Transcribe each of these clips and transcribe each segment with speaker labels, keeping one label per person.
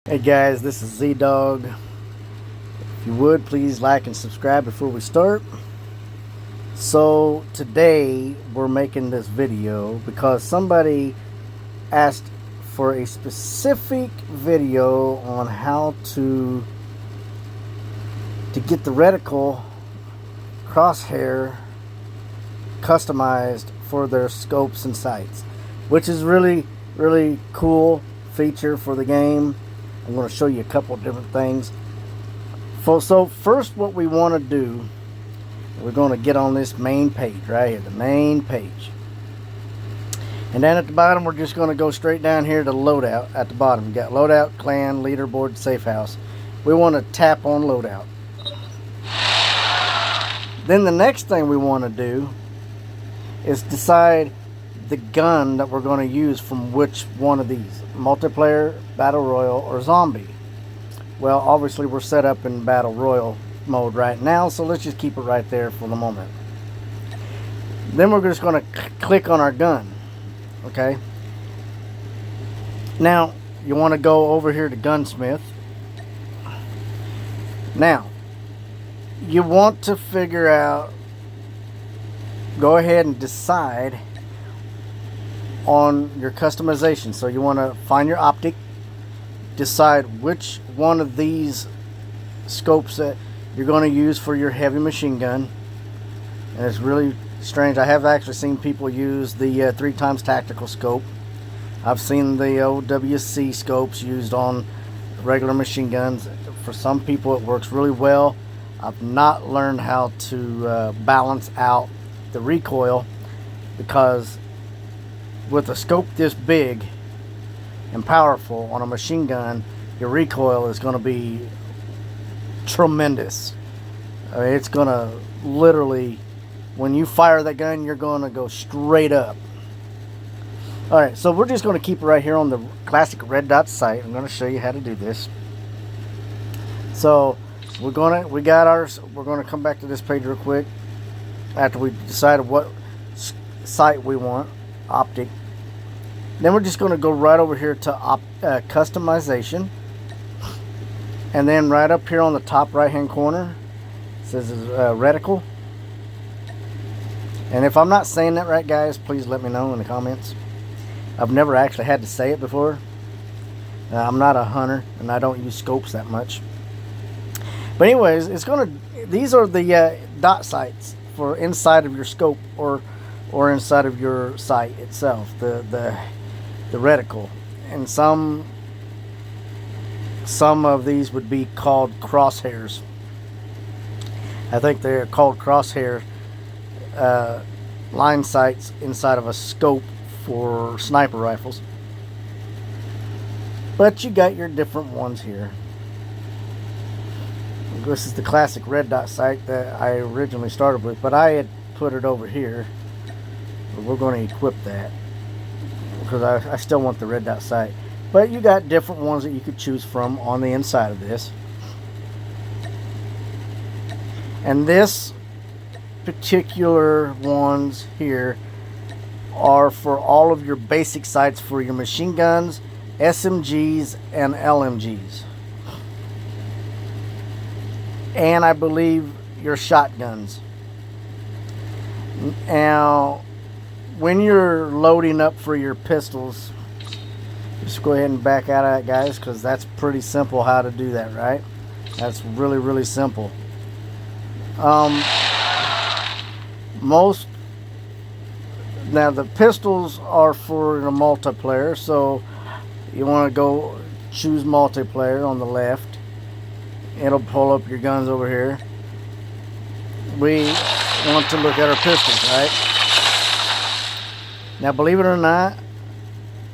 Speaker 1: Hey guys, this is Z-Dog. If you would, please like and subscribe before we start. So today we're making this video because somebody asked for a specific video on how to get the reticle crosshair customized for their scopes and sights, which is really cool feature for the game. I'm going to show you a couple of different things. So first, what we want to do, we're going to get on this main page right here, the main page. And then at the bottom, we're just going to go straight down here to loadout. At the bottom, you got loadout, clan, leaderboard, safe house. We want to tap on loadout. Then the next thing we want to do is decide the gun that we're going to use from which one of these: multiplayer, battle royal, or zombie. Well, obviously we're set up in battle royal mode right now, so let's just keep it right there for the moment. Then we're just going to click on our gun. Okay, now you want to go over here to gunsmith. Now you want to figure out, go ahead and decide on your customization. So you want to find your optic, decide which one of these scopes that you're going to use for your heavy machine gun. And it's really strange, I have actually seen people use the 3x tactical scope. I've seen the OWC scopes used on regular machine guns. For some people it works really well. I've not learned how to balance out the recoil, because with a scope this big and powerful on a machine gun, your recoil is going to be tremendous. I mean, it's going to literally, when you fire that gun, you're going to go straight up. Alright, so we're just going to keep it right here on the classic red dot sight. I'm going to show you how to do this. So we're going to come back to this page real quick after we decided what sight we want, optic. Then we're just going to go right over here to customization, and then right up here on the top right hand corner it says reticle. And if I'm not saying that right, guys, please let me know in the comments. I've never actually had to say it before. I'm not a hunter and I don't use scopes that much. But anyways, these are the dot sights for inside of your scope or inside of your sight itself, the reticle. And some of these would be called crosshairs. I think they're called crosshair line sights inside of a scope for sniper rifles. But you got your different ones here. This is the classic red dot sight that I originally started with, but I had put it over here. We're going to equip that because I still want the red dot sight. But you got different ones that you could choose from on the inside of this. And this particular ones here are for all of your basic sights for your machine guns, SMGs, and LMGs. And I believe your shotguns. Now, when you're loading up for your pistols, just go ahead and back out of that, guys, because that's pretty simple how to do that, right? That's really simple. Now the pistols are for the multiplayer, so you want to go choose multiplayer on the left. It'll pull up your guns over here. We want to look at our pistols, right? Now, believe it or not,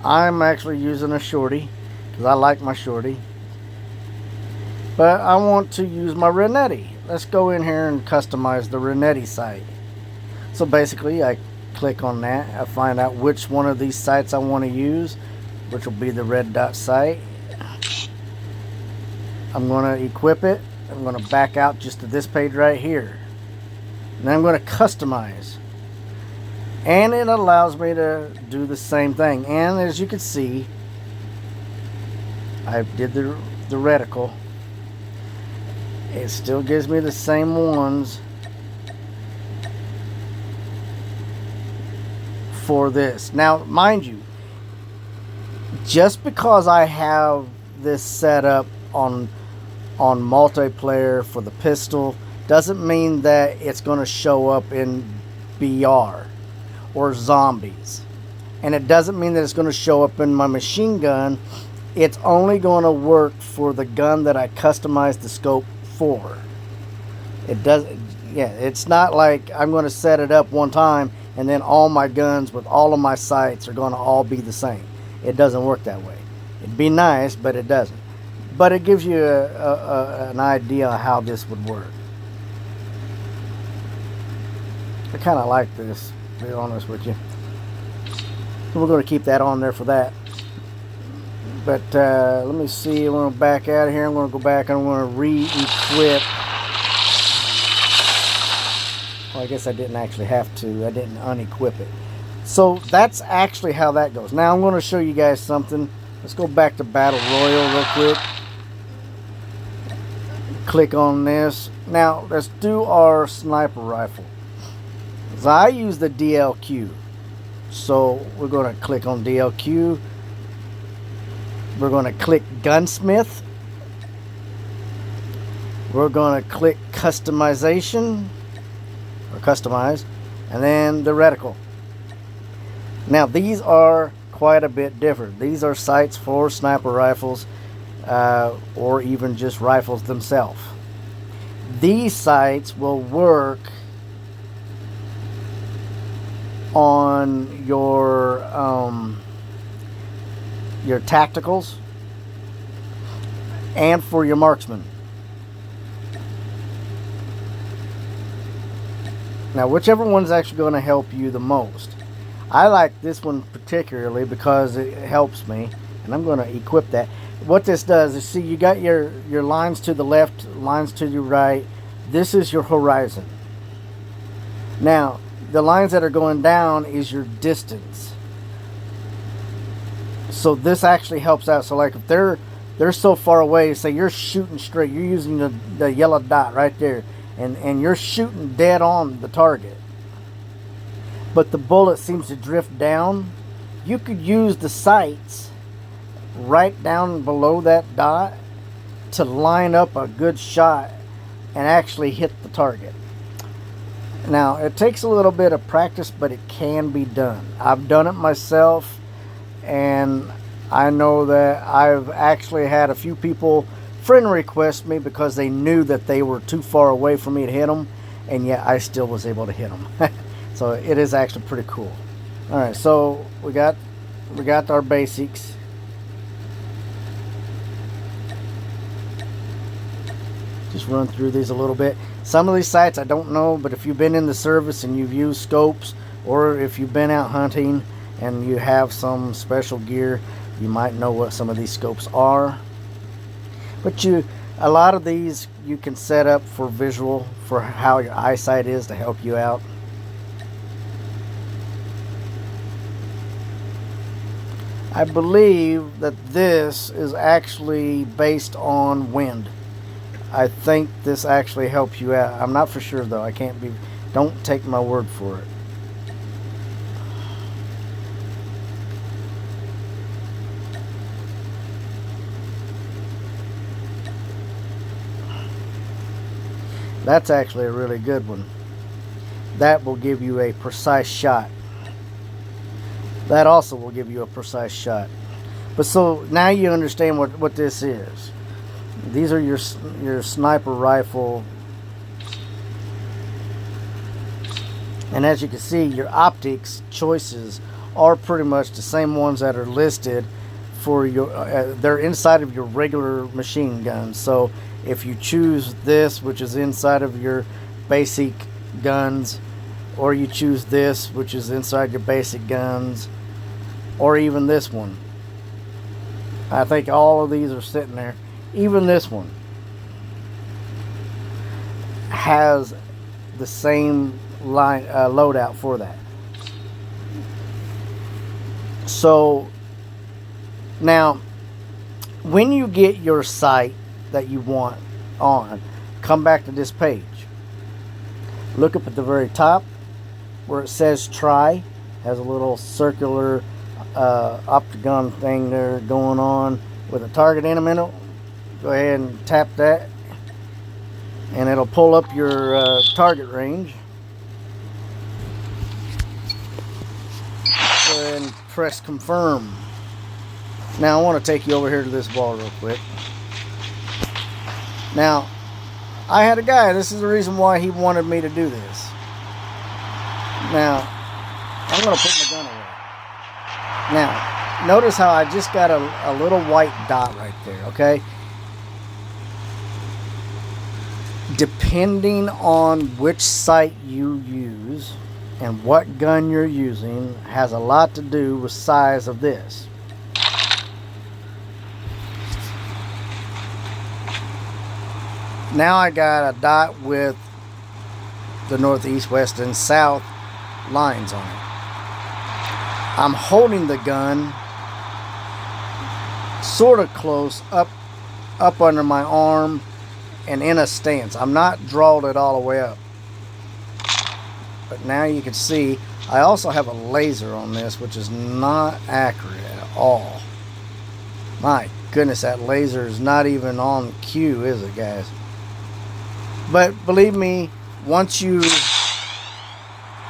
Speaker 1: I'm actually using a shorty because I like my shorty. But I want to use my Renetti. Let's go in here and customize the Renetti sight. So basically, I click on that. I find out which one of these sights I want to use, which will be the red dot sight. I'm going to equip it. I'm going to back out just to this page right here. And then I'm going to customize. And it allows me to do the same thing. And as you can see, I did the reticle. It still gives me the same ones for this. Now, mind you, just because I have this set up on multiplayer for the pistol doesn't mean that it's going to show up in BR or zombies. And it doesn't mean that it's going to show up in my machine gun. It's only going to work for the gun that I customized the scope for. It does, yeah, it's not like I'm going to set it up one time and then all my guns with all of my sights are going to all be the same. It doesn't work that way. It'd be nice, but it doesn't. But it gives you an idea of how this would work. I kind of like this, to be honest with you. So we're going to keep that on there for that. But let me see. I'm going to back out of here. I'm going to go back and I'm going to re-equip. Well, I guess I didn't actually have to. I didn't unequip it. So that's actually how that goes. Now I'm going to show you guys something. Let's go back to Battle Royale real quick. Click on this. Now let's do our sniper rifle. So I use the DLQ. So we're going to click on DLQ. We're going to click Gunsmith. We're going to click Customization or Customize, and then the Reticle. Now these are quite a bit different. These are sights for sniper rifles or even just rifles themselves. These sights will work on your tacticals and for your marksman. Now, whichever one's actually going to help you the most. I like this one particularly because it helps me, and I'm going to equip that. What this does is, see, you got your lines to the left, lines to the right. This is your horizon. Now, the lines that are going down is your distance. So this actually helps out. So like if they're so far away, say you're shooting straight, you're using the yellow dot right there, and you're shooting dead on the target, but the bullet seems to drift down, you could use the sights right down below that dot to line up a good shot and actually hit the target. Now, it takes a little bit of practice, but it can be done. I've done it myself, and I know that I've actually had a few people friend request me because they knew that they were too far away for me to hit them, and yet I still was able to hit them. So it is actually pretty cool. All right, so we got our basics. Just run through these a little bit. Some of these sights I don't know, but if you've been in the service and you've used scopes, or if you've been out hunting and you have some special gear, you might know what some of these scopes are. But a lot of these you can set up for visual, for how your eyesight is, to help you out. I believe that this is actually based on wind. I think this actually helps you out. I'm not for sure though. I can't be. Don't take my word for it. That's actually a really good one. That will give you a precise shot. That also will give you a precise shot. But so now you understand what this is. These are your sniper rifle, and as you can see, your optics choices are pretty much the same ones that are listed for your. They're inside of your regular machine gun. So if you choose this, which is inside of your basic guns, or you choose this, which is inside your basic guns, or even this one, I think all of these are sitting there. Even this one has the same line loadout for that. So now when you get your sight that you want on, come back to this page. Look up at the very top where it says try. Has a little circular octagon thing there going on with a target in the middle. Go ahead and tap that, and it'll pull up your target range. Go ahead and press confirm. Now I want to take you over here to this wall real quick. Now, I had a guy, this is the reason why he wanted me to do this. Now, I'm going to put my gun away. Now, notice how I just got a little white dot right there, okay? Depending on which sight you use and what gun you're using has a lot to do with size of this. Now I got a dot with the northeast, west, and south lines on it. I'm holding the gun sort of close up under my arm and in a stance. I'm not drawing it all the way up. But now you can see I also have a laser on this, which is not accurate at all. My goodness, that laser is not even on cue, is it, guys? But believe me, once you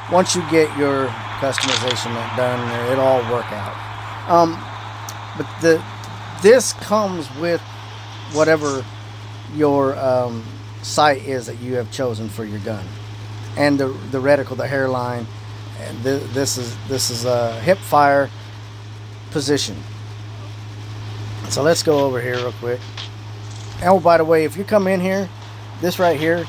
Speaker 1: get your customization done, it'll all work out. But this comes with whatever your sight is that you have chosen for your gun, and the reticle, the hairline. And this is a hip fire position. So let's go over here real quick. Oh, by the way, if you come in here, this right here,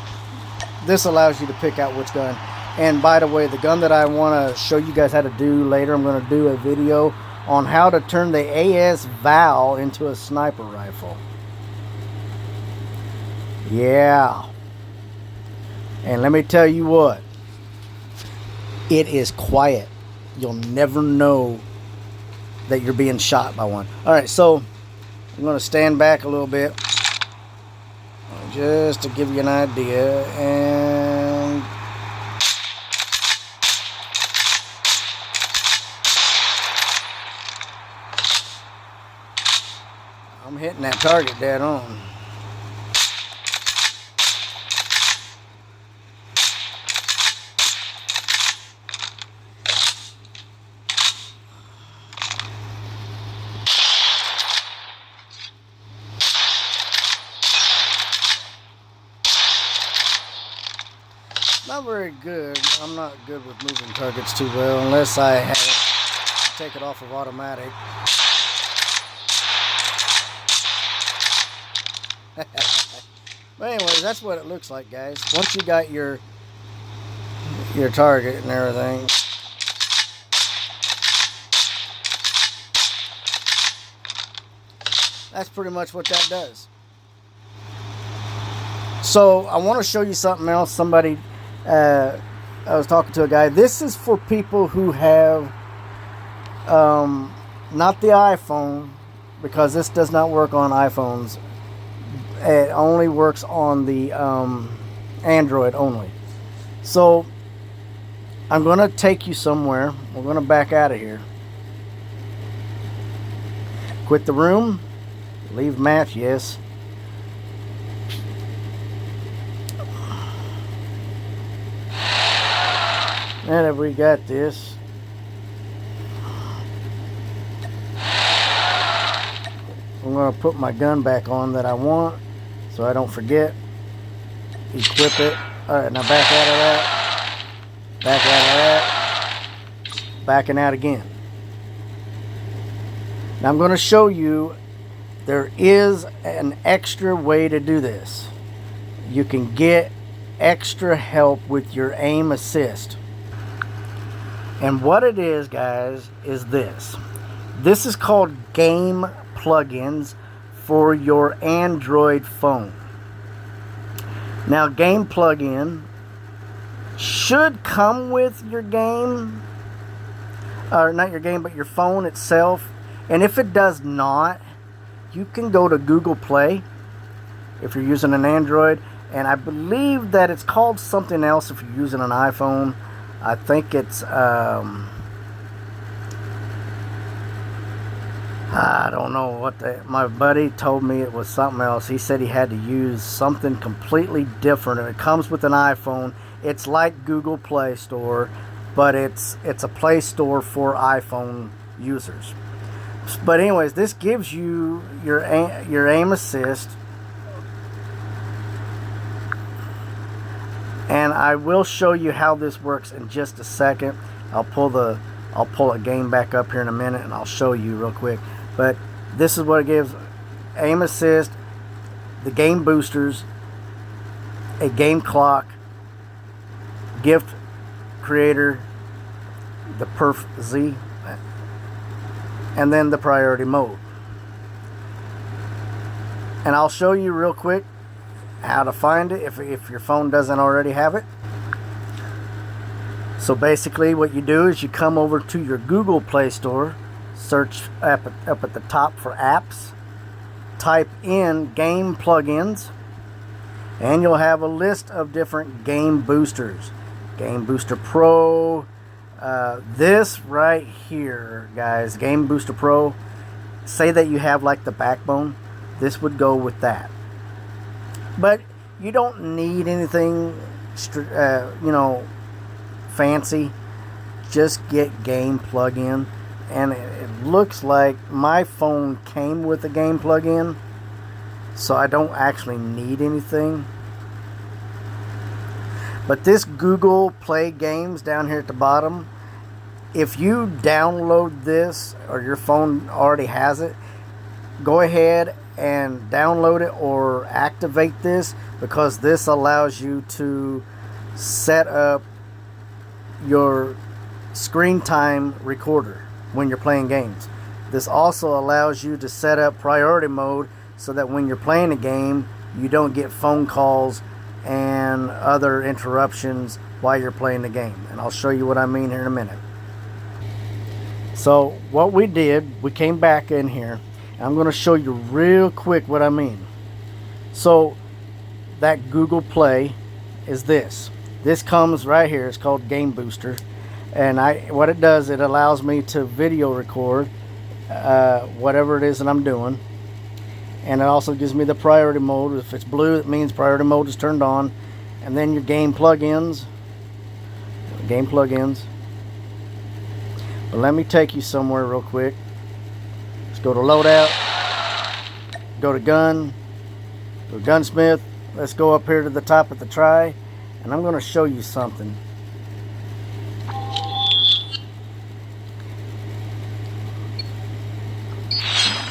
Speaker 1: this allows you to pick out which gun. And by the way, the gun that I want to show you guys how to do later, I'm going to do a video on how to turn the AS Val into a sniper rifle. Yeah. And let me tell you what, it is quiet. You'll never know that you're being shot by one. Alright, so I'm going to stand back a little bit just to give you an idea. And I'm hitting that target dead on. Not very good. I'm not good with moving targets too well unless I have it, take it off of automatic. But anyways, that's what it looks like, guys. Once you got your target and everything, that's pretty much what that does. So I want to show you something else. I was talking to a guy. This is for people who have not the iPhone, because this does not work on iPhones. It only works on the Android only. So I'm going to take you somewhere. We're going to back out of here. Quit the room. Leave match, yes. Now that we got this, I'm going to put my gun back on that I want so I don't forget. Equip it. Alright, now back out of that. Back out of that. Backing out again. Now I'm going to show you there is an extra way to do this. You can get extra help with your aim assist. And what it is, guys, is this. This is called game plugins for your Android phone. Now, game plugin should come with your game, or not your game, but your phone itself. And if it does not, you can go to Google Play if you're using an Android, and I believe that it's called something else if you're using an iPhone. I think it's I don't know what my buddy told me it was something else. He said he had to use something completely different, and it comes with an iPhone. It's like Google Play Store, but it's a Play Store for iPhone users. But anyways, this gives you your aim assist, and I will show you how this works in just a second. I'll pull a game back up here in a minute, and I'll show you real quick. But this is what it gives: aim assist, the game boosters, a game clock, gift creator, the perf Z, and then the priority mode. And I'll show you real quick how to find it if your phone doesn't already have it. So basically what you do is you come over to your Google Play Store, search up at the top for apps, type in game plugins, and you'll have a list of different game boosters. Game Booster Pro, this right here, guys, Game Booster Pro, say that you have like the backbone, this would go with that. But you don't need anything fancy. Just get game plug-in, and it looks like my phone came with a game plug-in, so I don't actually need anything. But this Google Play Games down here at the bottom, if you download this or your phone already has it, go ahead and download it or activate this, because this allows you to set up your screen time recorder when you're playing games. This also allows you to set up priority mode so that when you're playing a game, you don't get phone calls and other interruptions while you're playing the game. And I'll show you what I mean here in a minute. So what we did, we came back in here, and I'm going to show you real quick what I mean. So that Google Play is this. This comes right here. It's called Game Booster, and what it does, it allows me to video record whatever it is that I'm doing, and it also gives me the priority mode. If it's blue, it means priority mode is turned on, and then your game plugins. But let me take you somewhere real quick. Let's go to loadout, go to gun, go to gunsmith. Let's go up here to the top of the try, and I'm going to show you something.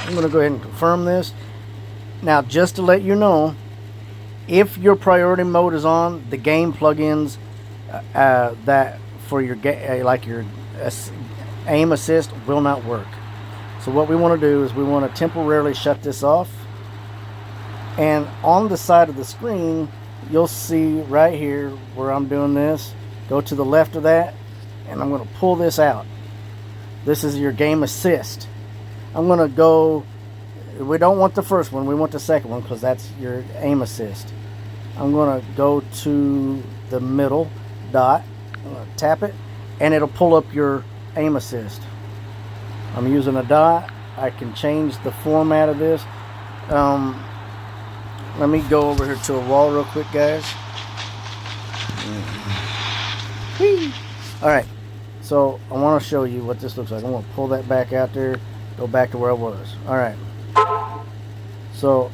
Speaker 1: I'm going to go ahead and confirm this. Now, just to let you know, if your priority mode is on, the game plugins that for your like your aim assist will not work. So what we want to do is we want to temporarily shut this off, and on the side of the screen you'll see right here where I'm doing this, go to the left of that, and I'm going to pull this out. This is your game assist. I'm going to go, we don't want the first one, we want the second one, because that's your aim assist. I'm going to go to the middle dot, I'm going to tap it, and it'll pull up your aim assist. I'm using a dot. I can change the format of this. Let me go over here to a wall real quick, guys. Alright, so I want to show you what this looks like. I'm going to pull that back out there, go back to where I was. Alright, so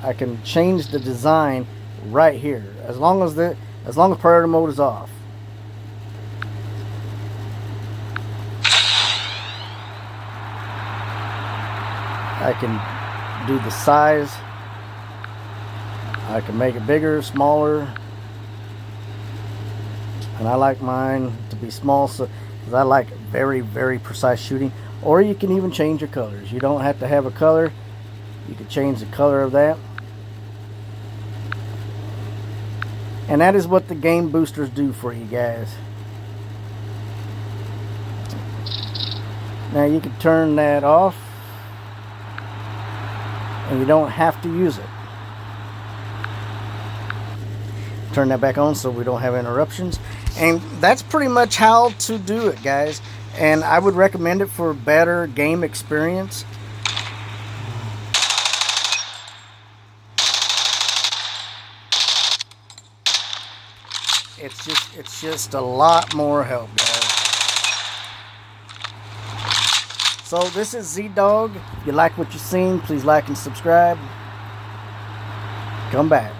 Speaker 1: I can change the design right here as long as priority mode is off. I can do the size. I can make it bigger, smaller, and I like mine to be small, so because I like very, very precise shooting. Or you can even change your colors. You don't have to have a color. You can change the color of that. And that is what the game boosters do for you guys. Now you can turn that off. and you don't have to use it. Turn that back on so we don't have interruptions. And that's pretty much how to do it, guys. And I would recommend it for better game experience. It's just a lot more help, guys. So this is Z-Dog. If you like what you've seen, please like and subscribe. Come back.